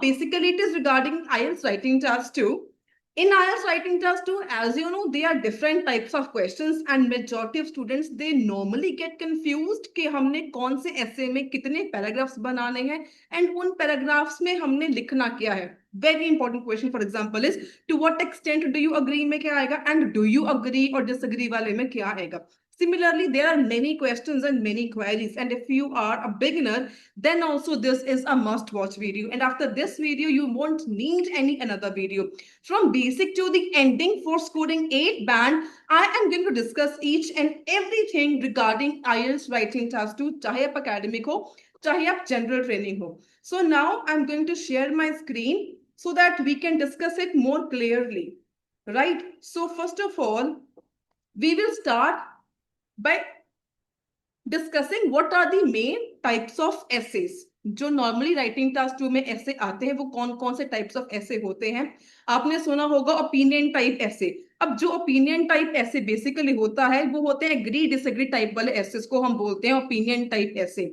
Basically, it is regarding IELTS writing task 2. In IELTS writing task 2, as you know, there are different types of questions and majority of students, they normally get confused कि हमने कौन से essay में कितने paragraphs बनाने हैं and उन paragraphs में हमने लिखना क्या है. Very important question, for example, is to what extent do you agree में क्या आएगा and do you agree or disagree वाले में क्या आएगा. Similarly, there are many questions and many queries, and if you are a beginner, then also this is a must watch video, and after this video you won't need any another video. From basic to the ending for scoring 8 band, I am going to discuss each and everything regarding IELTS writing task 2, चाहे आप academic हो चाहे आप general training हो. So now I'm going to share my screen so that we can discuss it more clearly, right? So first of all, we will start by discussing what are the main types of essays. जो normally writing task 2 में ऐसे आते हैं वो कौन कौन से types of ऐसे होते हैं. आपने सुना होगा ओपिनियन टाइप ऐसे. अब जो ओपिनियन टाइप ऐसे बेसिकली होता है वो होते हैं एग्री डिसएग्री टाइप वाले ऐसेस को हम बोलते हैं ओपिनियन टाइप ऐसे.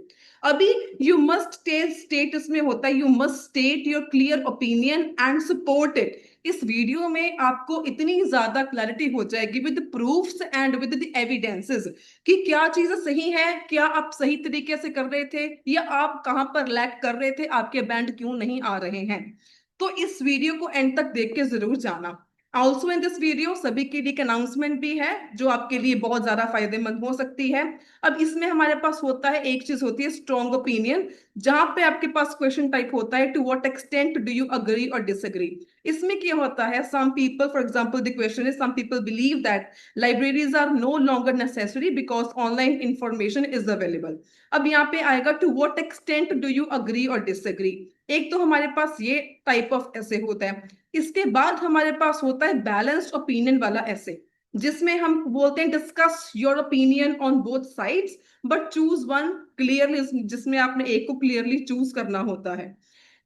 अभी यू मस्ट स्टेट इसमें होता है you must state your clear opinion and support it. इस वीडियो में आपको इतनी ज्यादा क्लैरिटी हो जाएगी with proofs and with the evidences कि क्या चीजें सही है, क्या आप सही तरीके से कर रहे थे या आप कहां पर लैक कर रहे थे, आपके बैंड क्यों नहीं आ रहे हैं. तो इस वीडियो को एंड तक देख के जरूर जाना. ऑल्सो इन दिस वीडियो सभी के लिए एक अनाउंसमेंट भी है जो आपके लिए बहुत ज्यादा फायदेमंद हो सकती है. अब इसमें हमारे पास होता है एक चीज होती है स्ट्रॉन्ग ओपिनियन, जहां पे आपके पास क्वेश्चन टाइप होता है to what extent do you agree और डिसएग्री. इसमें क्या होता है some people, for example the question is some people believe that libraries are no longer necessary because online information is available. अब यहाँ पे आएगा to what extent do you agree or disagree. एक तो हमारे पास ये टाइप ऑफ ऐसे होता है. इसके बाद हमारे पास होता है बैलेंस्ड ओपिनियन वाला ऐसे, जिसमें हम बोलते हैं discuss your opinion on both sides but choose one clearly, जिसमें आपने एक को क्लियरली चूज करना होता है.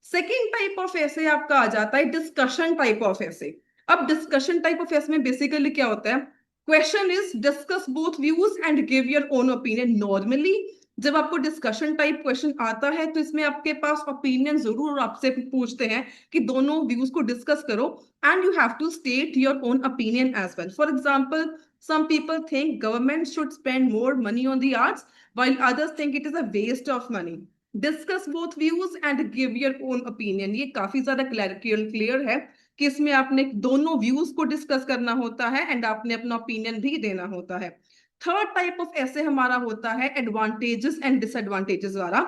सेकेंड टाइप ऑफ ऐसे आपका आ जाता है डिस्कशन टाइप ऑफ ऐसे. अब डिस्कशन टाइप ऑफ ऐसे में बेसिकली क्या होता है, question is discuss both views and give your own opinion. Normally जब आपको डिस्कशन टाइप क्वेश्चन आता है तो इसमें आपके पास ओपिनियन जरूर आपसे पूछते हैं कि दोनों व्यूज को डिस्कस करो and you have to state your own opinion as well. For example, some people think government should spend more money on the arts while others think it is a waste of money. Discuss both views and give your own opinion. ये काफी ज्यादा clear है कि इसमें आपने दोनों views को discuss करना होता है एंड आपने अपना ओपिनियन भी देना होता है. थर्ड टाइप ऑफ ऐसे हमारा होता है एडवांटेजेस एंड डिसएडवांटेजेस वाला.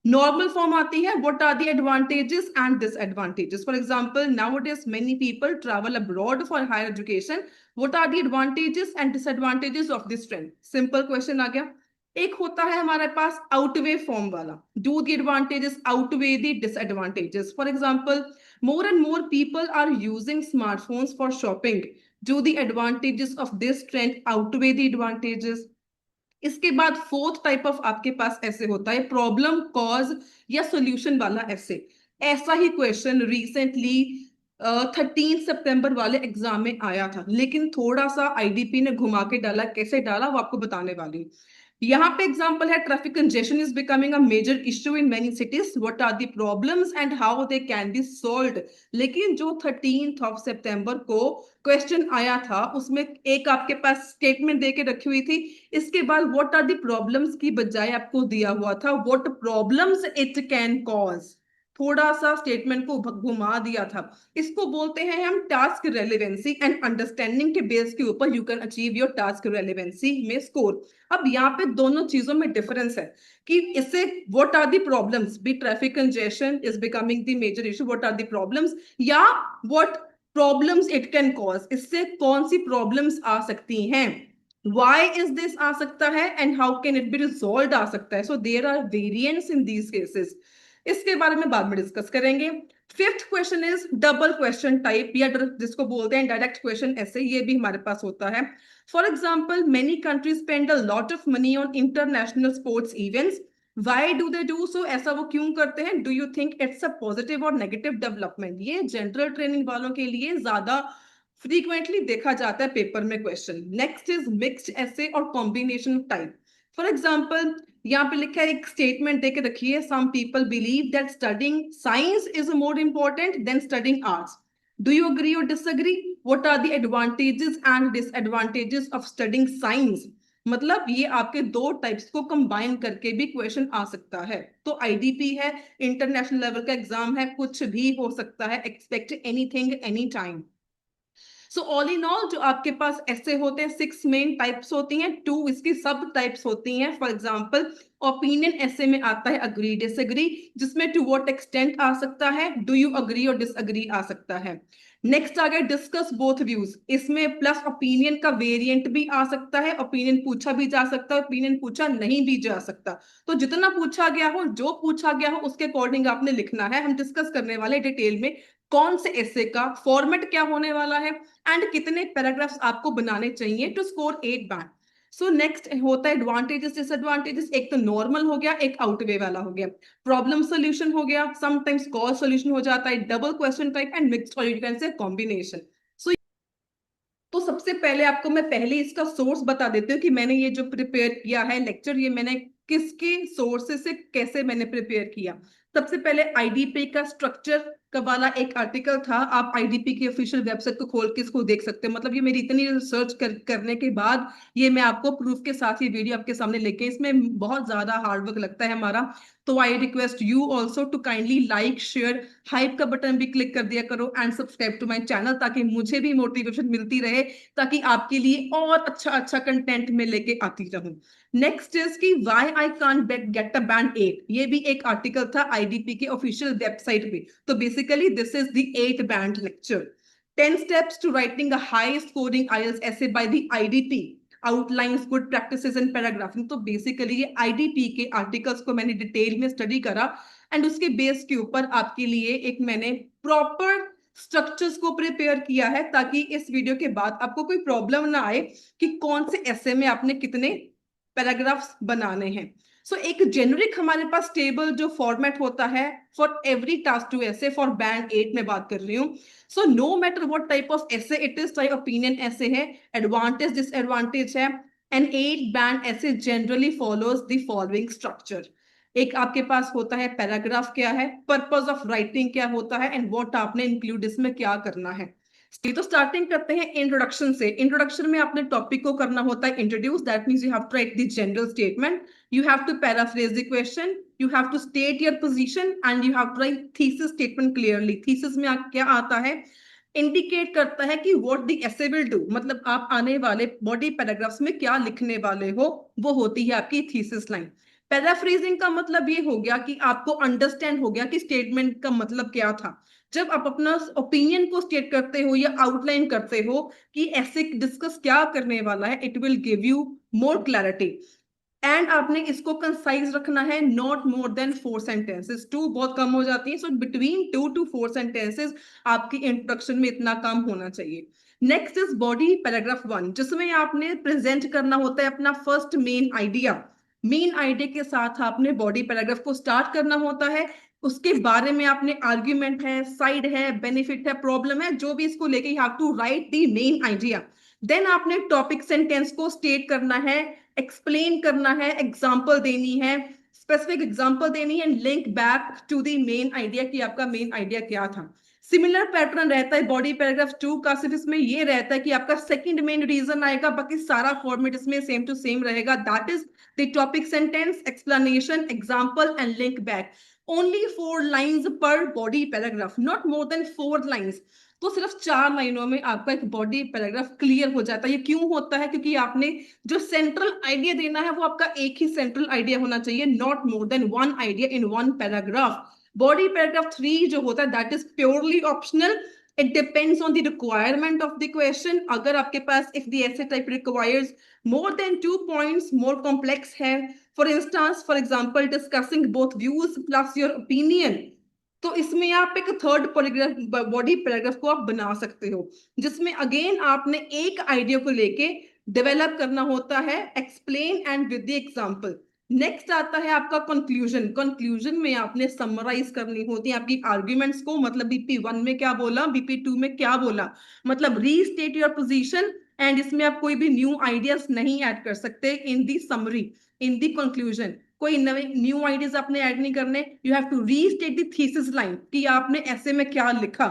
नॉर्मल फॉर्म आती है what are the advantages and disadvantages. For example, nowadays many people travel abroad for higher education. What are the advantages and disadvantages of this trend. Simple question आ गया. एक होता है हमारे पास आउटवे फॉर्म वाला, do the advantages outweigh the disadvantages. For example, more and more people are using smartphones for shopping. Do the advantages of this trend outweigh the advantages? इसके बाद फोर्थ टाइप ऑफ आपके पास ऐसे होता है problem cause या solution वाला ऐसे. ऐसा ही क्वेश्चन रिसेंटली 13 सितंबर वाले एग्जाम में आया था, लेकिन थोड़ा सा आईडीपी ने घुमा के डाला. कैसे डाला वो आपको बताने वाली हूँ. यहाँ पे एग्जांपल है traffic congestion is becoming a major issue in many cities. What are the problems and how they can be solved. लेकिन जो 13 सितंबर को क्वेश्चन आया था उसमें एक आपके पास स्टेटमेंट देके रखी हुई थी. इसके बाद व्हाट आर द प्रॉब्लम्स की बजाय आपको दिया हुआ था what problems it can cause. थोड़ा सा स्टेटमेंट को घुमा दिया था. इसको बोलते हैं हम टास्क रेलेवेंसी एंड अंडरस्टैंडिंग के बेस के ऊपर you can achieve your task relevancy में स्कोर. अब यहाँ पे दोनों चीजों में डिफरेंस है कि इससे what are the problems, be traffic congestion is becoming the major issue, what are the problems, या what problems it can cause, इससे कौन सी प्रॉब्लम्स आ सकती हैं. why is this आ सकता है and how can it be resolved आ सकता है. so there are variants in these cases. इसके बारे में बाद में डिस्कस करेंगे. Fifth question is double question type या जिसको बोलते हैं डायरेक्ट क्वेश्चन ऐसे. ये भी हमारे पास होता है. For example, many countries spend a lot of money on international sports events. Why do they do so, ऐसा वो क्यों करते हैं. Do you think it's a positive और नेगेटिव डेवलपमेंट. ये जनरल ट्रेनिंग वालों के लिए ज्यादा फ्रीक्वेंटली देखा जाता है पेपर में क्वेश्चन. नेक्स्ट इज मिक्स्ड ऐसे और कॉम्बिनेशन टाइप. फॉर एग्जाम्पल यहाँ पे लिखा है, एक स्टेटमेंट देके रखिए, some people believe that studying science is more important than studying arts. Do you agree और disagree? What are the advantages and disadvantages of studying science? मतलब ये आपके दो टाइप्स को कंबाइन करके भी क्वेश्चन आ सकता है. तो आईडीपी है, इंटरनेशनल लेवल का एग्जाम है, कुछ भी हो सकता है, expect anything any time. So all in all जो आपके पास ऐसे होते हैं, 6 मेन टाइप्स होती हैं, 2 इसकी सब टाइप्स होती हैं. फॉर एग्जांपल ओपिनियन ऐसे में आता है अग्री डिसएग्री, जिसमें टू व्हाट एक्सटेंट आ सकता है, डू यू अग्री और डिसएग्री आ सकता है. नेक्स्ट आ गया डिस्कस बोथ व्यूज, इसमें प्लस ओपिनियन का वेरिएंट भी आ सकता है, ओपिनियन पूछा भी जा सकता है, ओपिनियन पूछा नहीं भी जा सकता. तो जितना पूछा गया हो, जो पूछा गया हो उसके अकॉर्डिंग आपने लिखना है. हम डिस्कस करने वाले डिटेल में कौन से ऐसे का फॉर्मेट क्या होने वाला है एंड कितने पैराग्राफ्स आपको बनाने चाहिए to score 8 band. So next होता है एडवांटेजेस डिसएडवांटेजेस. एक तो नॉर्मल हो गया, एक आउटवे वाला हो गया, प्रॉब्लम सॉल्यूशन हो गया, समटाइम्स कॉज सॉल्यूशन हो जाता है, double question type and mixed, और यू कैन से कॉम्बिनेशन. सो तो सबसे पहले आपको मैं पहले इसका सोर्स बता देती हूँ कि मैंने ये जो प्रिपेयर किया है लेक्चर, ये मैंने किसके सोर्सेस से कैसे मैंने प्रिपेयर किया. सबसे पहले आईडीपी का स्ट्रक्चर का वाला एक आर्टिकल था, आप आईडीपी की ऑफिशियल वेबसाइट को खोल के इसको देख सकते हैं. मतलब ये मेरी इतनी रिसर्च करने के बाद ये मैं आपको प्रूफ के साथ ये वीडियो आपके सामने लेके, इसमें बहुत ज्यादा हार्डवर्क लगता है हमारा. तो I request you also to kindly like share, hype का बटन भी क्लिक कर दिया करो and subscribe to my channel, ताकि मुझे भी मोटिवेशन मिलती रहे, ताकि आपके लिए और अच्छा अच्छा कंटेंट में लेके आती रहूं. नेक्स्ट इज की why I can't get a band 8, ये भी एक आर्टिकल था आईडीपी के ऑफिशियल वेबसाइट पे. तो basically this is the 8 band lecture. 10 steps to writing a high scoring IELTS essay by the IDP, outlines good practices in paragraphing. तो basically ये IDP के आर्टिकल्स को मैंने डिटेल में स्टडी करा एंड उसके बेस के ऊपर आपके लिए एक मैंने प्रॉपर स्ट्रक्चर्स को प्रिपेयर किया है, ताकि इस वीडियो के बाद आपको कोई प्रॉब्लम ना आए कि कौन से ऐसे में आपने कितने पैराग्राफ्स बनाने हैं. सो एक जेनरिक हमारे पास टेबल जो फॉर्मेट होता है for every task two essay, for band 8 में बात कर रही हूँ. So no matter what type of essay it is, चाहे ओपिनियन ऐसे है, एडवांटेज डिसएडवांटेज है, an 8 band essay generally follows the following structure. एक आपके पास होता है पैराग्राफ क्या है, पर्पस ऑफ राइटिंग क्या होता है, एंड व्हाट आपने इंक्लूड इसमें क्या करना है. तो स्टार्टिंग करते हैं इंट्रोडक्शन से. इंट्रोडक्शन में आपने टॉपिक को करना होता है introduce, that means you have to write the general statement, you have to paraphrase the question, you have to state your position and you have to write thesis statement clearly. Thesis में क्या आता है, indicate करता है कि what the essay will do, मतलब आप आने वाले बॉडी पैराग्राफ्स में क्या लिखने वाले हो, वो होती है आपकी थीसिस लाइन. पैराफ्रेजिंग का मतलब ये हो गया कि आपको अंडरस्टैंड हो गया कि स्टेटमेंट का मतलब क्या था. जब आप अपना ओपिनियन को स्टेट करते हो या आउटलाइन करते हो कि ऐसे डिस्कस क्या करने वाला है, it will give you more clarity. And आपने इसको कंसाइज रखना है, नॉट मोर देन 4 सेंटेंसेस. 2 बहुत कम हो जाती है. सो बिटवीन 2 to 4 सेंटेंसेस आपकी इंट्रोडक्शन में इतना काम होना चाहिए. नेक्स्ट इज बॉडी पैराग्राफ 1, जिसमें आपने प्रेजेंट करना होता है अपना first main idea. Main idea के साथ आपने बॉडी पैराग्राफ को स्टार्ट करना होता है. उसके बारे में आपने आर्ग्यूमेंट है, साइड है, बेनिफिट है, प्रॉब्लम है, जो भी इसको लेके you have to write the main idea. Then आपने टॉपिक सेंटेंस को स्टेट करना है, एक्सप्लेन करना है, एग्जाम्पल देनी है, स्पेसिफिक एग्जाम्पल देनी है, link back to the main idea कि आपका मेन आइडिया क्या था. सिमिलर पैटर्न रहता है बॉडी पैराग्राफ 2 का, सिर्फ इसमें ये रहता है कि आपका सेकंड मेन रीजन आएगा, बाकी सारा फॉर्मेट इसमें सेम टू सेम रहेगा. That is the topic sentence, explanation, example and link back. Only 4 lines पर body paragraph, not more than 4 lines. तो सिर्फ 4 लाइनों में आपका एक बॉडी पैराग्राफ क्लियर हो जाता है. ये क्यों होता है, क्योंकि आपने जो सेंट्रल आइडिया देना है वो आपका एक ही सेंट्रल आइडिया होना चाहिए, not more than 1 idea in 1 paragraph. Body paragraph 3 जो होता है that is purely optional. It depends on the requirement of the question. अगर आपके पास if the essay type requires more than 2 points, more complex है, for instance for example discussing both views plus your opinion, तो इसमें आप एक third paragraph body paragraph को आप बना सकते हो, जिसमें अगेन आपने एक आइडिया को लेके डेवलप करना होता है, explain and with the example. Next आता है आपका कंक्लूजन. कंक्लूजन में आपने समराइज करनी होती है आपकी आर्ग्यूमेंट्स को, मतलब बीपी 1 में क्या बोला, बीपी 2 में क्या बोला, मतलब रीस्टेट योर पोजीशन. एंड इसमें आप कोई भी न्यू आइडियाज नहीं ऐड कर सकते in the summary. In the conclusion कोई नए न्यू आइडियाज आपने ऐड नहीं करने. You have to restate the thesis line कि आपने ऐसे में क्या लिखा.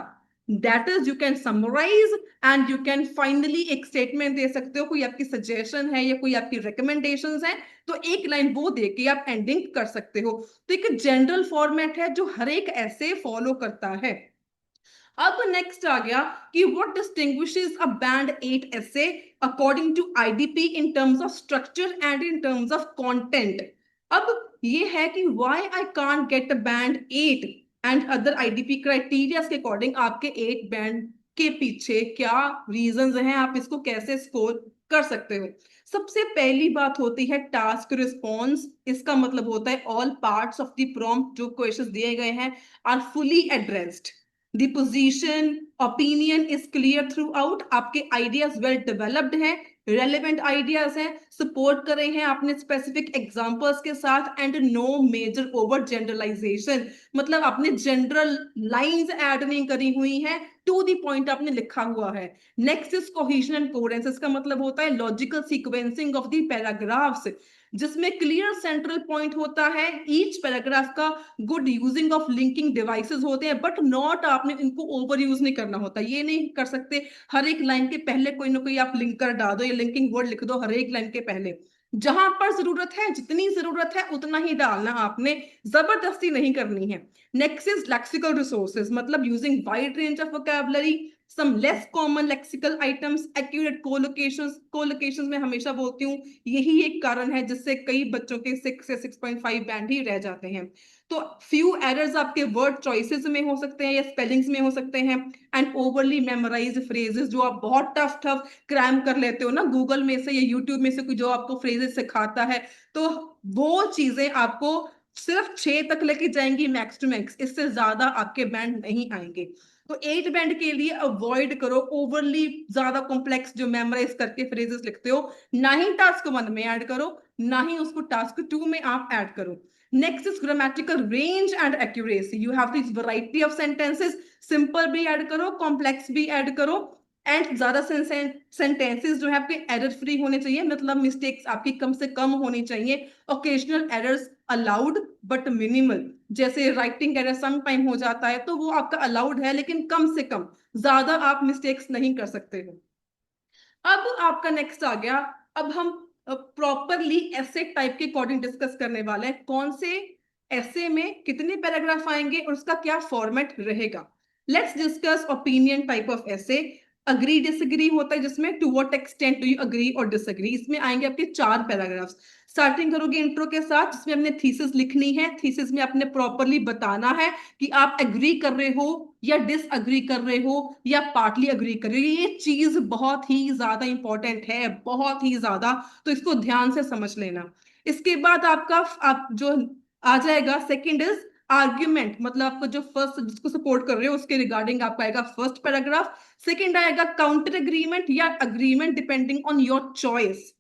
That is you can summarise and you can finally एक स्टेटमेंट दे सकते हो. कोई आपकी सजेशन है या कोई आपकी रिकमेंडेशंस है तो एक लाइन वो दे के आप एंडिंग कर सकते हो. तो एक जनरल फॉर्मेट है जो हर एक ऐसे फॉलो करता है. अब नेक्स्ट आ गया कि what distinguishes a band 8 essay according to IDP in terms of structure and in terms of content. अब ये है कि why I can't get a band 8 and other IDP criteria के अकॉर्डिंग आपके 8 बैंड के पीछे क्या रीजंस हैं, आप इसको कैसे स्कोर कर सकते हो. सबसे पहली बात होती है टास्क रिस्पॉन्स. इसका मतलब होता है all parts of the prompt जो क्वेश्चंस दिए गए हैं are fully addressed. The position, opinion is clear throughout. आपके ideas well developed हैं, relevant ideas हैं, support कर रहे हैं आपने specific examples के साथ and no major over generalization. मतलब आपने general lines add नहीं करी हुई हैं, to the point आपने लिखा हुआ है. Next is cohesion and coherence. इसका मतलब होता है logical sequencing of the paragraphs. जिसमें क्लियर सेंट्रल पॉइंट होता है. ईच पैराग्राफ का good using of linking devices होते हैं बट नॉट आपने इनको ओवर यूज नहीं करना होता. ये नहीं कर सकते हर एक लाइन के पहले कोई ना कोई आप लिंकर डाल दो या लिंकिंग वर्ड लिख दो हर एक लाइन के पहले. जहां पर जरूरत है जितनी जरूरत है उतना ही डालना आपने, जबरदस्ती नहीं करनी है. Next is lexical resources. मतलब using wide range of vocabulary, some less common lexical items, accurate collocations में हमेशा बोलती हूँ यही एक कारण है जिससे कई बच्चों के 6 से 6.5 बैंड ही रह जाते हैं. तो फ्यू एरर्स आपके वर्ड चॉइसेस में हो सकते हैं या स्पेलिंग्स में हो सकते हैं. एंड ओवरली मेमोराइज्ड फ्रेजेस जो आप बहुत टफ क्रैम कर लेते हो ना गूगल में से या यूट्यूब में से कोई जो आपको फ्रेजेस सिखाता है, तो वो चीजें आपको सिर्फ 6 तक लेके जाएंगी मैक्स टू मैक्स. इससे ज्यादा आपके बैंड नहीं आएंगे. तो 8 बैंड के लिए अवॉइड करो ओवरली ज्यादा कॉम्प्लेक्स जो मेमोराइज करके फ्रेजेस लिखते हो. ना ही टास्क 1 में ऐड करो ना ही उसको टास्क 2 में आप ऐड करो. Next is grammatical range and accuracy. You have this variety of sentences. Simple भी ऐड करो, कॉम्प्लेक्स भी ऐड करो एंड ज्यादा सेंटेंसेस जो है आपके एरर फ्री होने चाहिए. मतलब मिस्टेक्स आपकी कम से कम होनी चाहिए. Occasional errors allowed but minimal. जैसे राइटिंग एरर सम टाइम हो जाता है तो वो आपका अलाउड है लेकिन कम से कम, ज्यादा आप मिस्टेक्स नहीं कर सकते हो. अब आपका नेक्स्ट आ गया. अब हम प्रॉपरली ऐसे टाइप के अकॉर्डिंग डिस्कस करने वाले हैं कौन से ऐसे में कितने पैराग्राफ आएंगे और उसका क्या फॉर्मेट रहेगा. Let's discuss opinion type of essay. Agree disagree होता है जिसमें to what extent do you agree और डिसएग्री. इसमें आएंगे आपके 4 पैराग्राफ्स. स्टार्टिंग करोगे इंट्रो के साथ जिसमें हमने थीसिस लिखनी है. थीसिस में आपने प्रॉपरली बताना है कि आप एग्री कर रहे हो या डिसएग्री कर रहे हो या पार्टली एग्री कर रहे हो. ये चीज बहुत ही ज्यादा इंपॉर्टेंट है, बहुत ही ज्यादा. तो इसको ध्यान से समझ लेना. इसके बाद आपका आप जो आ जाएगा सेकंड इज आर्ग्यूमेंट. मतलब आपको जो फर्स्ट जिसको सपोर्ट कर रहे हो उसके रिगार्डिंग आपका आएगा फर्स्ट पैराग्राफ. सेकंड आएगा काउंटर एग्रीमेंट या agreement depending on your choice.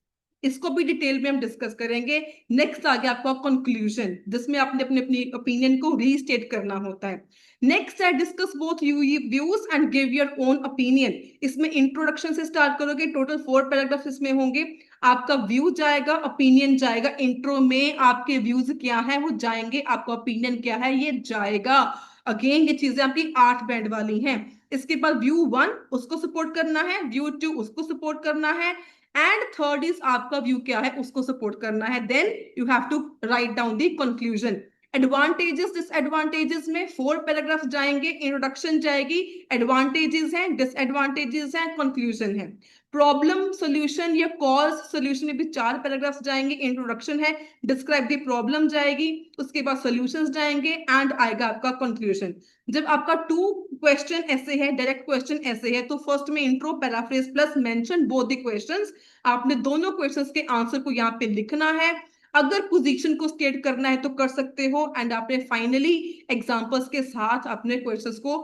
इसको भी डिटेल में हम डिस्कस करेंगे. नेक्स्ट आ गया आपका कंक्लूजन जिसमें आपने अपने अपनी ओपिनियन को रीस्टेट करना होता है. नेक्स्ट है discuss both views and give your own opinion. इसमें इंट्रोडक्शन से स्टार्ट करोगे. टोटल 4 पैराग्राफ इसमें होंगे. आपका व्यू जाएगा, ओपिनियन जाएगा. इंट्रो में आपके व्यूज क्या है वो जाएंगे, आपका ओपिनियन क्या है ये जाएगा. अगेन ये चीजें आपकी 8 बैंड वाली हैं. इसके बाद व्यू 1 उसको सपोर्ट करना है, व्यू 2 उसको सपोर्ट करना है एंड थर्ड इज आपका व्यू क्या है उसको सपोर्ट करना है. Then you have to write down the conclusion. Advantages disadvantages में 4 पैराग्राफ जाएंगे. इंट्रोडक्शन जाएगी, एडवांटेजेस हैं, डिसएडवांटेजेस हैं, कंक्लूजन है. प्रॉब्लम सॉल्यूशन या कॉज सॉल्यूशन में भी 4 पैराग्राफ जाएंगे. इंट्रोडक्शन है, डिस्क्राइब द प्रॉब्लम जाएगी, उसके बाद सॉल्यूशंस जाएंगे एंड आएगा आपका कंक्लूजन. जब आपका 2 क्वेश्चन ऐसे है, डायरेक्ट क्वेश्चन ऐसे है, तो फर्स्ट में intro paraphrase plus mention both the questions. आपने दोनों क्वेश्चंस के आंसर को यहाँ पे लिखना है. अगर पोजीशन को स्टेट करना है तो कर सकते हो एंड आपने फाइनली एग्जांपल्स के साथ अपने क्वेश्चंस को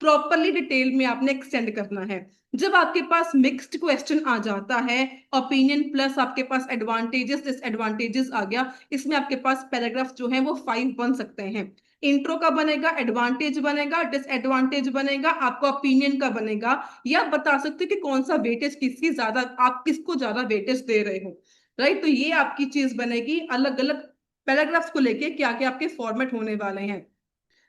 प्रॉपरली डिटेल में आपने एक्सटेंड करना है. जब आपके पास मिक्स्ड क्वेश्चन आ जाता है, ओपिनियन प्लस आपके पास एडवांटेजेस डिसएडवांटेजेस आ गया, इसमें आपके पास पैराग्राफ जो है वो 5 बन सकते हैं. इंट्रो का बनेगा, एडवांटेज बनेगा, डिसएडवांटेज बनेगा, आपका ओपिनियन का बनेगा, या बता सकते हो कि कौन सा वेटेज किसकी ज्यादा, आप किसको ज्यादा वेटेज दे रहे हो. राइट। तो ये आपकी चीज बनेगी, अलग अलग पैराग्राफ्स को लेके क्या क्या आपके फॉर्मेट होने वाले हैं।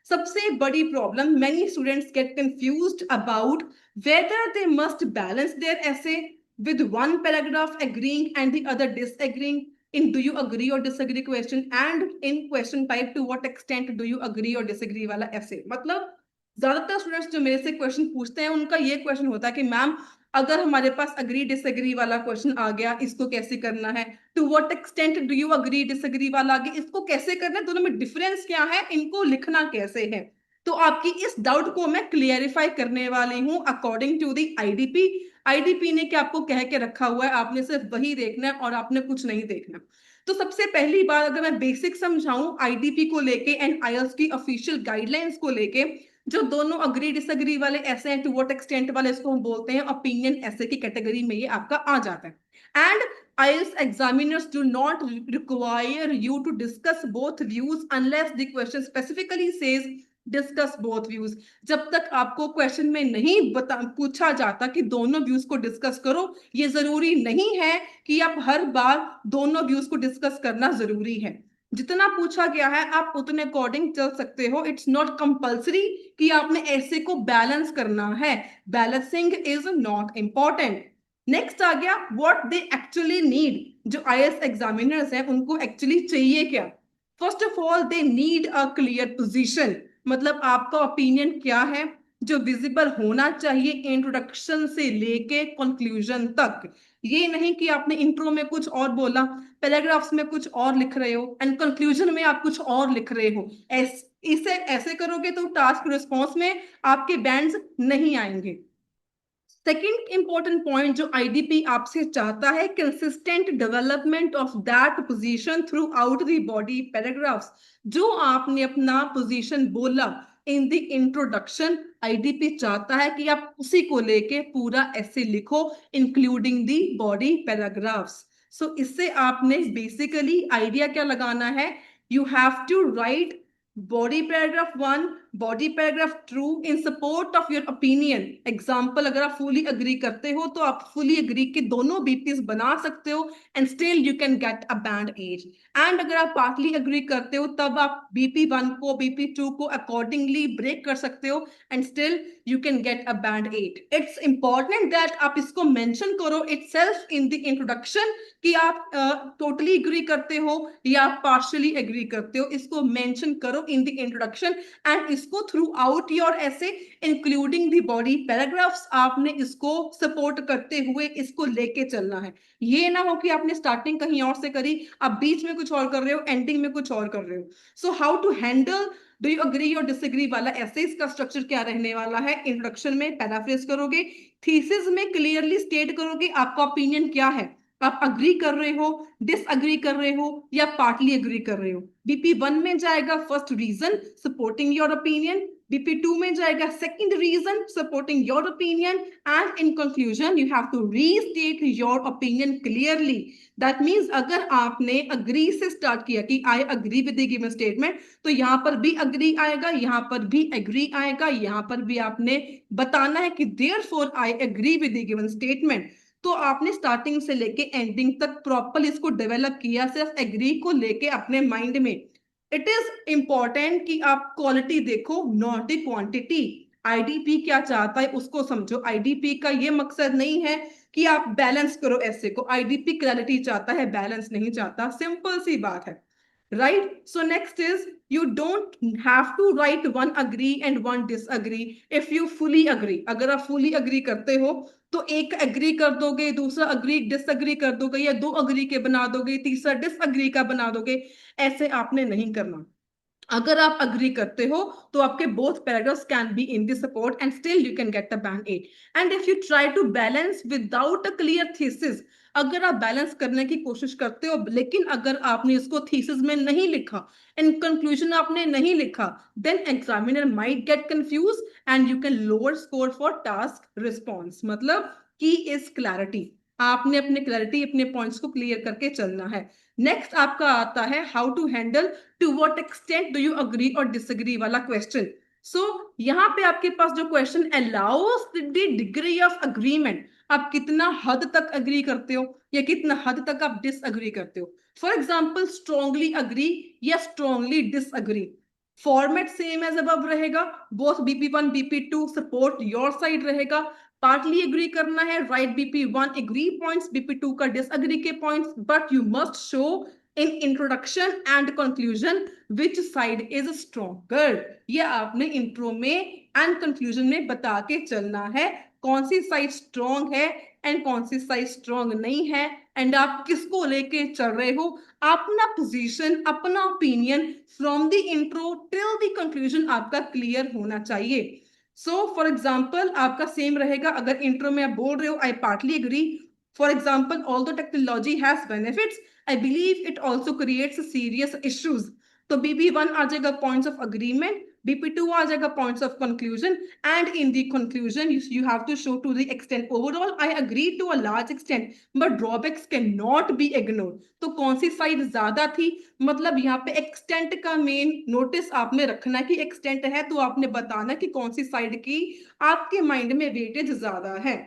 सबसे बड़ी problem, many students get confused about whether they must balance their essay with one paragraph agreeing and the other disagreeing in do you agree or disagree question, and in question type to what extent do you agree or disagree वाला essay। मतलब ज्यादातर students जो मेरे से question पूछते हैं उनका ये क्वेश्चन होता है कि मैम अगर हमारे पास अग्री डिसएग्री वाला क्वेश्चन आ गया, इसको कैसे करना है, to what extent do you agree disagree वाला आ गया, इसको कैसे करना है, दोनों में डिफरेंस क्या है, इनको लिखना कैसे है। तो आपकी इस डाउट को मैं क्लियरिफाई करने वाली हूँ according to the IDP. IDP ने क्या आपको कह के रखा हुआ है, आपने सिर्फ वही देखना है और आपने कुछ नहीं देखना। तो सबसे पहली बात अगर मैं बेसिक समझाऊं आईडीपी को लेके एंड आईएलटीएस की ऑफिशियल गाइडलाइंस को लेके, जो दोनों अग्री डिसएग्री वाले ऐसे हैं, टू व्हाट एक्सटेंट वाले, इसको हम बोलते हैं ओपिनियन ऐसे की कैटेगरी में ये आपका आ जाता है। And IELTS examiners do not require you to discuss both views unless the question specifically says discuss both views। जब तक आपको क्वेश्चन में नहीं पूछा जाता कि दोनों व्यूज को डिस्कस करो, ये जरूरी नहीं है कि आप हर बार दोनों व्यूज को डिस्कस करना जरूरी है। जितना पूछा गया है आप उतने अकॉर्डिंग चल सकते हो। इट्स नॉट कंपल्सरी कि आपने ऐसे को बैलेंस करना है। Balancing is not important. Next आ गया व्हाट दे एक्चुअली नीड। जो आईएएस एग्जामिनर्स हैं उनको एक्चुअली चाहिए क्या। First of all they need a clear position. मतलब आपका ओपिनियन क्या है जो विजिबल होना चाहिए इंट्रोडक्शन से लेके कंक्लूजन तक। ये नहीं कि आपने इंट्रो में कुछ और बोला, पैराग्राफ्स में कुछ और लिख रहे हो एंड कंक्लूजन में आप कुछ और लिख रहे हो। इसे ऐसे करोगे तो टास्क रिस्पॉन्स में आपके बैंड्स नहीं आएंगे। सेकेंड इंपॉर्टेंट पॉइंट जो आईडीपी आपसे चाहता है, consistent development of that position through out the body paragraphs. जो आपने अपना पोजीशन बोला इन द इंट्रोडक्शन, आईडीपी चाहता है कि आप उसी को लेके पूरा ऐसे लिखो including the body paragraphs. So इससे आपने बेसिकली आइडिया क्या लगाना है, you have to write body paragraph 1, body paragraph 2 in support of your opinion. Example, अगर आप फुली अग्री करते हो तो आप फुली अग्री के दोनों बीपीस बना सकते हो and still you can gate a band 8। And अगर आप पार्टली अग्री करते हो तब आप बीपी 1 को बीपी 2 को अकॉर्डिंगली ब्रेक कर सकते हो and still you can gate a band 8। It's important that आप इसको मेंशन करो इटसेल्फ इन द इंट्रोडक्शन कि आप टोटली एग्री करते हो या पार्शियली एग्री करते हो। इसको मेंशन करो इन द इंट्रोडक्शन एंड इसको थ्रू आउट योर ऐसे इंक्लूडिंग द बॉडी पैराग्राफ्स आपने इसको सपोर्ट करते हुए इसको लेके चलना है। ये ना हो कि आपने स्टार्टिंग कहीं और से करी, आप बीच में कुछ और कर रहे हो, एंडिंग में कुछ और कर रहे हो। So how to handle do you agree और डिसएग्री वाला ऐसे इसका स्ट्रक्चर क्या रहने वाला है। इंट्रोडक्शन में पैराफ्रेज करोगे, थीसिस में क्लियरली स्टेट करोगे आपका ओपिनियन क्या है, आप अग्री कर रहे हो, डिसअग्री कर रहे हो या पार्टली अग्री कर रहे हो। बीपी 1 में जाएगा first reason supporting your opinion, BP 2 में जाएगा second reason supporting your opinion, and in conclusion you have to restate your opinion clearly. That means अगर आपने अग्री से स्टार्ट किया कि I agree with the given statement, तो यहां पर भी अग्री आएगा, यहां पर भी एग्री आएगा, यहां पर भी आपने बताना है कि therefore I agree with the given statement. तो आपने स्टार्टिंग से लेके एंडिंग तक प्रॉपर इसको डेवलप किया सिर्फ एग्री को लेके अपने माइंड में। इट इज इंपॉर्टेंट कि आप क्वालिटी देखो नॉट द क्वांटिटी। आईडीपी क्या चाहता है उसको समझो। आईडीपी का ये मकसद नहीं है कि आप बैलेंस करो ऐसे को, आईडीपी क्लैरिटी चाहता है, बैलेंस नहीं चाहता। सिंपल सी बात है, right? So next is you don't have to write one agree and one disagree if you fully agree। अगर आप fully agree करते हो तो एक agree कर दोगे, दूसरा agree disagree कर दोगे, या दो agree के बना दोगे, तीसरा disagree का बना दोगे। ऐसे आपने नहीं करना। अगर आप अग्री करते हो तो आपके both paragraphs can be in the support and still you can get the band 8। And if you try to balance without a clear thesis, अगर आप बैलेंस करने की कोशिश करते हो लेकिन अगर आपने इसको थीसिस में नहीं लिखा, इन कंक्लूजन आपने नहीं लिखा, then examiner might get confuse and you can lower score for task response. मतलब की इज क्लैरिटी, आपने अपने क्लैरिटी अपने पॉइंट्स को क्लियर करके चलना है। नेक्स्ट आपका आता है how to handle to what extent do you agree और डिसएग्री वाला क्वेश्चन। सो यहाँ पे आपके पास जो question allows the degree of agreement, आप कितना हद तक अग्री करते हो या कितना हद तक आप डिसअग्री करते हो। फॉर एग्जाम्पल स्ट्रॉन्गली अग्री या strongly disagree, format same as above रहेगा, both BP1 BP2 support your side रहेगा। पार्टली एग्री करना है, right BP1 agree points, BP2 का डिसएग्री के points, but you must show in introduction and conclusion which side is stronger. ये आपने intro में and conclusion में बता के चलना है कौन सी साइड स्ट्रॉन्ग है एंड कौन सी साइड स्ट्रॉन्ग नहीं है, एंड आप किसको लेके चल रहे हो। अपना पोजीशन, अपना opinion from the intro till the conclusion आपका क्लियर होना चाहिए। सो फॉर एग्जाम्पल आपका सेम रहेगा, अगर इंट्रो में आप बोल रहे हो I partly agree, for example although technology has benefits I believe it also creates serious issues, तो BP1 आ जाएगा पॉइंट्स ऑफ अग्रीमेंट, BP2 आ जाएगा points of conclusion, and in the conclusion you have to show to the extent overall I agree to a large extent but drawbacks cannot be ignored। तो कौन सी side ज्यादा थी, मतलब यहाँ पे extent का main notice आपने रखना कि एक्सटेंट है तो आपने बताना कि कौन सी साइड की आपके माइंड में वेटेज ज्यादा है।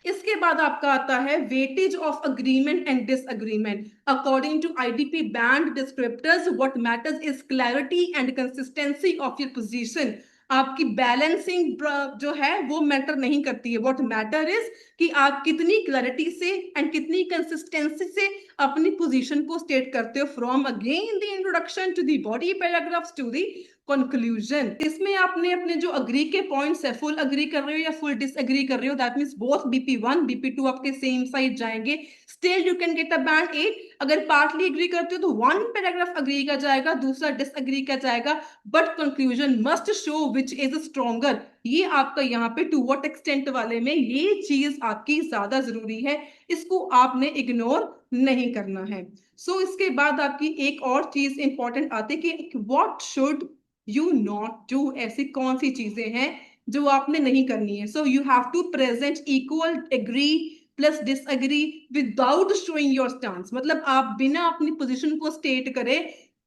इसके बाद आपका आता है weightage of agreement and disagreement. According to IDP band descriptors what matters is clarity and consistency of your position. आपकी बैलेंसिंग जो है वो मैटर नहीं करती है, व्हाट मैटर इज कि आप कितनी क्लैरिटी से एंड कितनी कंसिस्टेंसी से अपनी पोजीशन को स्टेट करते हो from again the introduction to the body paragraphs to the conclusion. इसमें आपने अपने जो अग्री के पॉइंट्स है फुल अग्री कर रहे हो या फुल डिसएग्री कर रहे हो, that means both BP1 BP2 आपके सेम साइड जाएंगे, still you can gate a band 8। अगर पार्टली एग्री करते हो तो वन पैराग्राफ अग्री का जाएगा, दूसरा डिसएग्री का जाएगा, but conclusion must show which is stronger. ये आपका यहाँ पे टू व्हाट एक्सटेंट वाले में ये चीज आपकी ज्यादा जरूरी है, इसको आपने इग्नोर नहीं करना है। सो इसके बाद आपकी एक और चीज इंपॉर्टेंट आती है कि what should you not do, ऐसी कौन सी चीजें हैं जो आपने नहीं करनी है। So you have to present equal agree plus disagree without showing your stance, मतलब आप बिना अपनी पोजीशन को स्टेट करे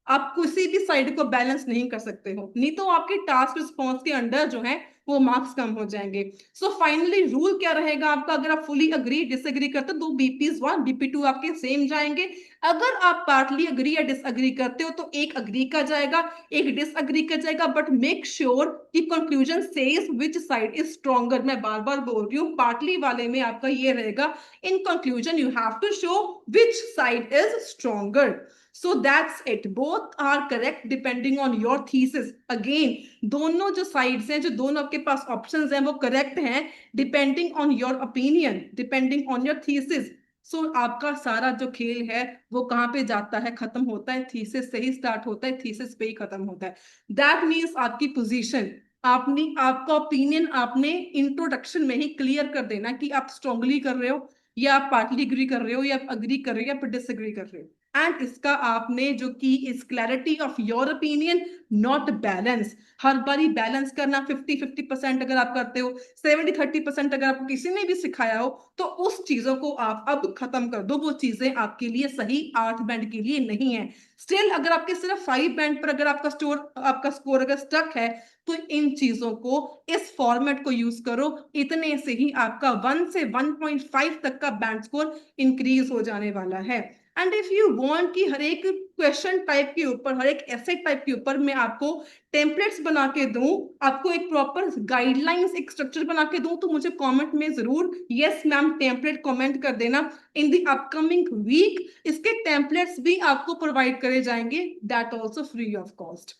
आप किसी भी साइड को बैलेंस नहीं कर सकते हो, नहीं तो आपके टास्क रिस्पॉन्स के अंडर जो है वो मार्क्स कम हो जाएंगे। सो फाइनली रूल क्या रहेगा आपका, अगर आप फुली अग्री डिसएग्री करते हो तो BP1 BP2 आपके सेम जाएंगे। अगर आप पार्टली अग्री या डिसएग्री करते हो तो एक अग्री का जाएगा एक डिसएग्री का जाएगा, बट मेक श्योर कि conclusion says which side is stronger. मैं बार बार बोल रही हूँ, पार्टली वाले में आपका ये रहेगा in conclusion you have to show which side is stronger. So that's it. Both are correct depending on your thesis. Again, दोनों जो sides हैं, जो दोनों आपके पास options हैं, वो correct हैं depending on your opinion, depending on your thesis. So आपका सारा जो खेल है वो कहाँ पे जाता है, खत्म होता है thesis से ही start होता है, thesis पे ही खत्म होता है। That means आपकी position, आपने आपका ओपिनियन आपने इंट्रोडक्शन में ही क्लियर कर देना कि आप स्ट्रांगली कर रहे हो या आप पार्टली एग्री कर रहे हो या अग्री कर रहे हो या फिर डिसएग्री कर रहे हो। एंड इसका आपने जो key is clarity of your opinion not balance. हर बारी बैलेंस करना 50-50% अगर आप करते हो, 70-30% अगर आपको किसी ने भी सिखाया हो तो उस चीजों को आप अब खत्म कर दो, वो चीजें आपके लिए सही 8 बैंड के लिए नहीं है। स्टिल अगर आपके सिर्फ 5 बैंड पर अगर आपका स्कोर अगर स्टक है तो इन चीजों को इस फॉर्मेट को यूज करो, इतने से ही आपका 1 से 1.5 तक का बैंड स्कोर इंक्रीज हो जाने वाला है। एंड इफ यू वांट कि हर एक क्वेश्चन टाइप के ऊपर, हर एक ऐसे टाइप के ऊपर मैं आपको टेम्पलेट्स बना के दूं, आपको एक प्रॉपर गाइडलाइंस एक स्ट्रक्चर बना के दूं, तो मुझे कमेंट में जरूर यस मैम टेम्पलेट कमेंट कर देना। इन द अपकमिंग वीक इसके टेम्पलेट्स भी आपको प्रोवाइड करे जाएंगे, that also free of cost.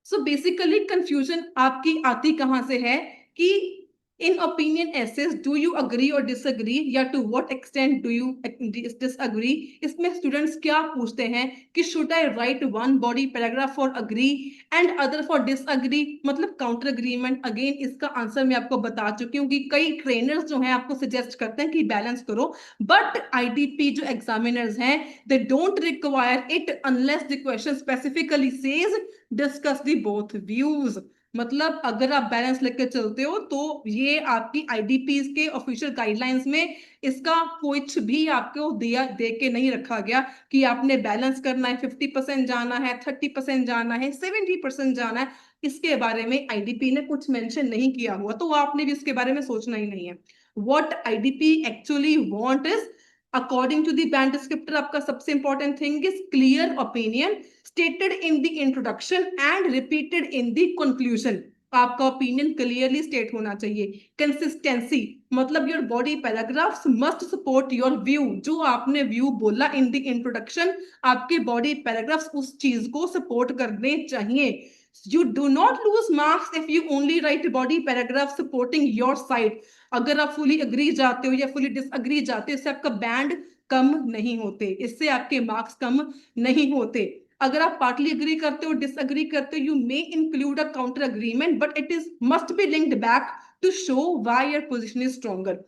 So basically confusion आपकी आती कहां से है कि in opinion essays do you agree और डिसएग्री या to what extent do you disagree. इसमें स्टूडेंट्स क्या पूछते हैं कि should I write one body paragraph for agree and other for disagree, मतलब काउंटर अग्रीमेंट। अगेन इसका आंसर मैं आपको बता चुकी हूँ कि कई ट्रेनर्स जो हैं आपको सजेस्ट करते हैं कि बैलेंस करो, बट आईडीपी जो एग्जामिनर्स हैं they don't require it unless the question specifically says discuss the both views। मतलब अगर आप बैलेंस लेके चलते हो तो ये आपकी आईडीपी के ऑफिशियल गाइडलाइंस में इसका कुछ भी आपको दिया दे के नहीं रखा गया कि आपने बैलेंस करना है, 50% जाना है, 30% जाना है, 70% जाना है। इसके बारे में आईडीपी ने कुछ मेंशन नहीं किया हुआ, तो आपने भी इसके बारे में सोचना ही नहीं है। What IDP actually want is, according to the band descriptor, आपका सबसे important thing is clear opinion stated in the introduction and repeated in the conclusion. आपका ओपिनियन क्लियरली स्टेट होना चाहिए। कंसिस्टेंसी मतलब your body paragraphs must support your view. जो आपने view बोला in the introduction, आपके बॉडी पैराग्राफ्स उस चीज को सपोर्ट करने चाहिए। You do not lose marks if you only write body paragraph supporting your side। अगर आप फुली अग्री जाते हो या फुली डिसअग्री जाते हो, इससे आपका बैंड कम नहीं होते, इससे आपके मार्क्स कम नहीं होते। अगर आप पार्टली अग्री करते हो, डिसअग्री करते हो, you may include a counter agreement but it is must be linked back to show why your position is stronger,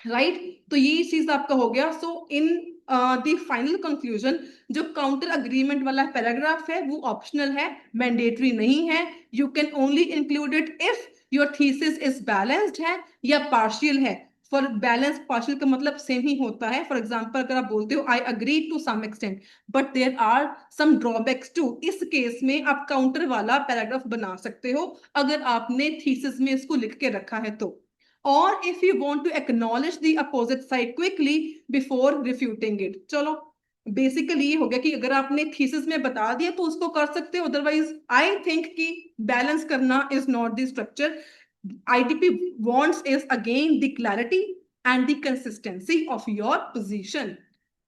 right. तो ये चीज आपका हो गया। So in the final conclusion, जो काउंटर अग्रीमेंट वाला पैराग्राफ है वो ऑप्शनल है, मैंडेटरी नहीं है। You can only include it if your thesis is balanced है या पार्शियल है। फॉर बैलेंस पार्शियल का मतलब सेम ही होता है। फॉर एग्जाम्पल अगर आप बोलते हो I agree to some extent but there are some drawbacks too, इस केस में आप काउंटर वाला पैराग्राफ बना सकते हो अगर आपने थीसिस में इसको लिख के रखा है तो। or if you want to acknowledge the opposite side quickly before refuting it। चलो बेसिकली ये हो गया कि अगर आपने थीसिस में बता दिया तो उसको कर सकते हो, अदरवाइज आई थिंक कि बैलेंस करना is not the structure. IDP wants is again the clarity and the consistency of your position.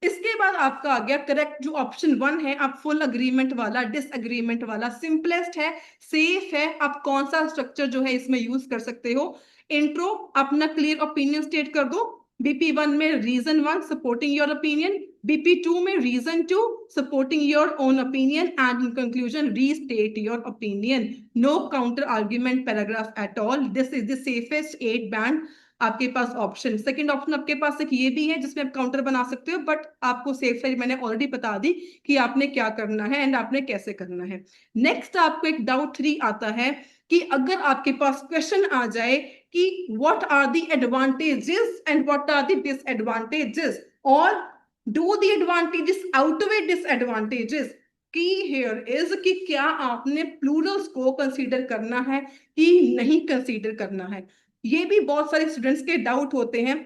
इसके बाद आपका आ गया करेक्ट, जो ऑप्शन 1 है, आप फुल अग्रीमेंट वाला, डिसएग्रीमेंट वाला, सिंपलेस्ट है, सेफ है। आप कौन सा स्ट्रक्चर जो है इसमें यूज कर सकते हो? इंट्रो, अपना क्लियर ओपिनियन स्टेट कर दो। BP1 में reason 1 supporting your opinion, BP2 में reason 2 supporting your own opinion, and in conclusion restate your opinion. No counter argument paragraph at all. This is the safest 8 band आपके पास option. Second option आपके पास एक ये भी है जिसमें आप काउंटर बना सकते हो, बट आपको सेफ साइड मैंने ऑलरेडी बता दी कि आपने क्या करना है एंड आपने कैसे करना है। नेक्स्ट आपको एक डाउट 3 आता है कि अगर आपके पास क्वेश्चन आ जाए कि what are the advantages and what are the disadvantages, और do the advantages outweigh disadvantages, key here is कि क्या आपने प्लूरल्स को कंसीडर करना है कि नहीं कंसीडर करना है। ये भी बहुत सारे स्टूडेंट्स के डाउट होते हैं,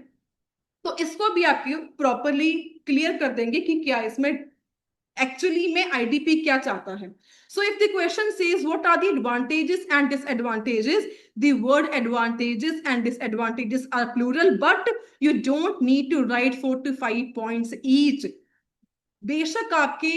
तो इसको भी आप प्रॉपरली क्लियर कर देंगे कि क्या इसमें एक्चुअली में आईडीपी क्या चाहता है। So if the question says what are the advantages and disadvantages, the word advantages and disadvantages are plural but you don't need to write 4 to 5 points each. बेशक आपके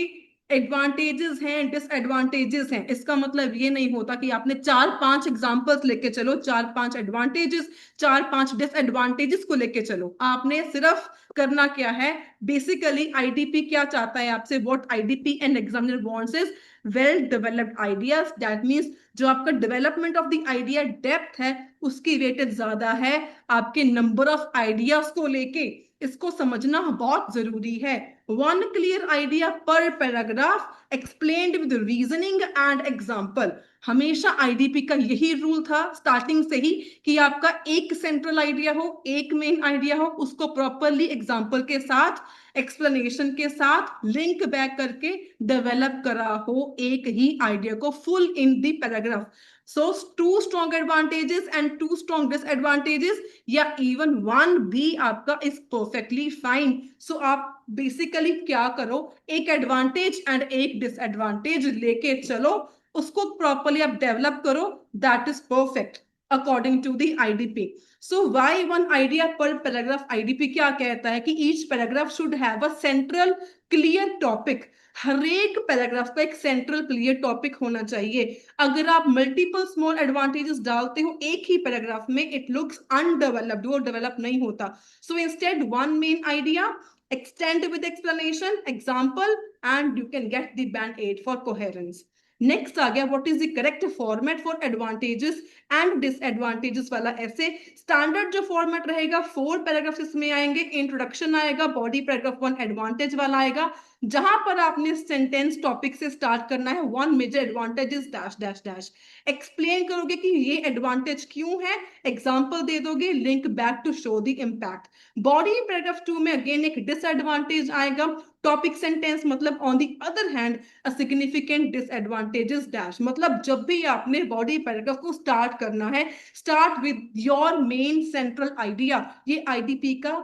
एडवांटेजेस हैं, डिसएडवांटेजेस हैं, इसका मतलब ये नहीं होता कि आपने 4-5 एग्जांपल्स लेके चलो, 4-5 एडवांटेजेस, 4-5 डिसएडवांटेजेस को लेके चलो। आपने सिर्फ करना क्या है, बेसिकली आईडीपी क्या चाहता है आपसे, what IDP and examiner wants is well developed ideas. That means जो आपका development of the idea depth है उसकी वेटेज ज्यादा है आपके नंबर ऑफ आइडियाज को लेके। इसको समझना बहुत जरूरी है। वन क्लियर आइडिया पर paragraph explained with reasoning and example. हमेशा आईडीपी का यही रूल था स्टार्टिंग से ही कि आपका एक सेंट्रल आइडिया हो, एक मेन आइडिया हो, उसको प्रॉपरली एग्जांपल के साथ, एक्सप्लेनेशन के साथ लिंक बैक करके डेवलप करा हो एक ही आइडिया को full in the paragraph. So 2 strong advantages and 2 strong disadvantages या even 1 भी आपका is perfectly fine। So आप बेसिकली क्या करो, एक एडवांटेज एंड एक डिसएडवांटेज लेके चलो, उसको प्रॉपरली आप डेवलप करो, that is perfect according to the IDP. So why 1 idea पर पैराग्राफ? आईडीपी क्या कहता है कि each paragraph should have a central clear topic. हर एक पैराग्राफ का एक सेंट्रल क्लियर टॉपिक होना चाहिए। अगर आप मल्टीपल स्मॉल एडवांटेजेस डालते हो एक ही पैराग्राफ में, इट लुक्स अनडेवलप्ड, वो डेवलप नहीं होता। So instead 1 main idea, extend with explanation, example, and you can get the band 8 for coherence। Next आ गया what is the correct format for advantages and disadvantages वाला ऐसे। Standard जो format रहेगा 4 paragraphs इसमें आएंगे, इंट्रोडक्शन आएगा, बॉडी पैराग्राफ 1 एडवांटेज वाला आएगा, जहां पर आपने सेंटेंस टॉपिक से स्टार्ट करना है, one major advantage is dash dash dash, explain करोगे कि ये एडवांटेज क्यों है, एग्जांपल दे दोगे, link back to show the impact. Body paragraph 2 में अगेन एक डिसएडवांटेज आएगा, टॉपिक सेंटेंस मतलब on the other hand a significant disadvantages dash, मतलब जब भी आपने बॉडी पैराग्राफ को स्टार्ट करना है, start with your main central idea. ये आईडीपी का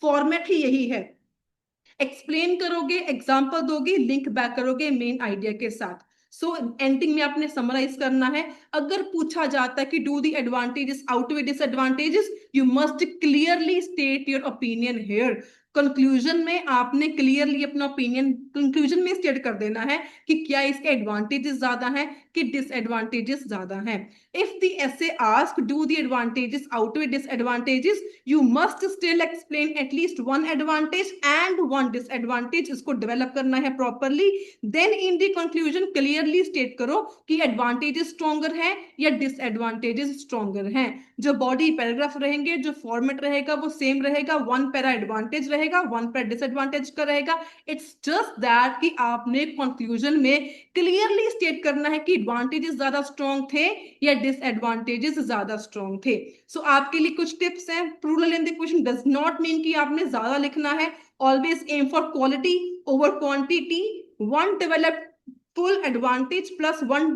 फॉर्मेट ही यही है, एक्सप्लेन करोगे, एग्जांपल दोगे, लिंक बैक करोगे मेन आइडिया के साथ। सो एंडिंग में आपने समराइज करना है। अगर पूछा जाता है कि do the advantages outweigh disadvantages, you must clearly state your opinion here. Conclusion में आपने क्लियरली अपना ओपिनियन कंक्लूजन में स्टेट कर देना है कि क्या इसके एडवांटेजेस ज्यादा हैं कि डिसएडवांटेजेस ज्यादा हैं। If the essay ask do the advantages outweigh disadvantages, you must still explain at least one advantage and one disadvantage, इसको डेवलप करना है properly. Then in the conclusion clearly state करो कि एडवांटेजेस स्ट्रॉन्गर हैं या disadvantages stronger हैं। जो body paragraph रहेंगे, जो फॉर्मेट रहेगा वो सेम रहेगा, वन पैरा एडवांटेज रहेगा, वन पैरा डिसएडवांटेज का रहेगा। इट्स जस्ट दैट कि आपने कंक्लूजन में क्लियरली स्टेट करना है कि एडवांटेजेस ज्यादा स्ट्रॉन्ग थे या डिसएडवांटेजेस ज्यादा स्ट्रॉन्ग थे। सो आपके लिए कुछ टिप्स हैं। Plural in the question does not mean कि आपने ज्यादा लिखना है, always aim for quality over quantity. One develop full advantage plus one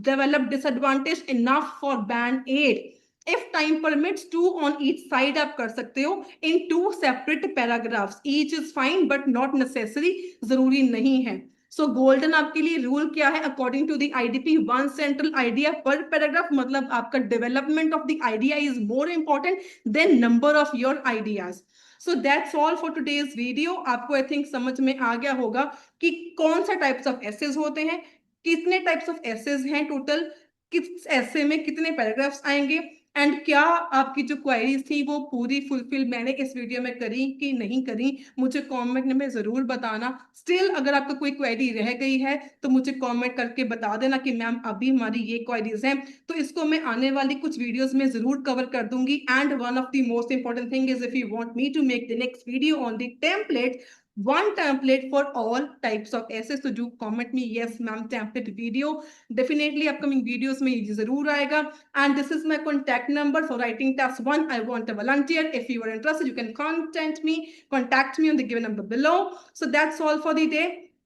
developed disadvantage enough for band 8। if time permits, two on each side आप कर सकते हो in two separate paragraphs, each is fine but not necessary, जरूरी नहीं है। सो golden आपके लिए rule क्या है, according to the IDP, one central idea पर पैराग्राफ, मतलब आपका development of the idea is more important than number of your ideas. So that's all for today's video. आपको आई थिंक समझ में आ गया होगा कि कौन सा टाइप्स ऑफ एसेज होते हैं, कितने टाइप्स ऑफ एसेज हैं टोटल, किस ऐसे में कितने पैराग्राफ्स आएंगे, एंड क्या आपकी जो क्वेरीज थी वो पूरी फुलफिल मैंने इस वीडियो में करी कि नहीं करी, मुझे कमेंट में जरूर बताना। स्टिल अगर आपका कोई क्वेरी रह गई है तो मुझे कमेंट करके बता देना कि मैम अभी हमारी ये क्वेरीज हैं, तो इसको मैं आने वाली कुछ वीडियोस में जरूर कवर कर दूंगी। And one of the most important thing is if you want me to make the next video on the template, one template for all types of essays, so do comment me yes ma'am template video, definitely upcoming videos में ये जरूर आएगा। and this is my contact number for writing task 1, I want a volunteer, if you are interested you can contact me on the given number below। so that's all for the day,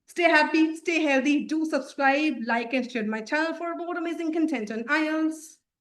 stay happy, stay healthy, do subscribe, like and share my channel for more amazing content on IELTS।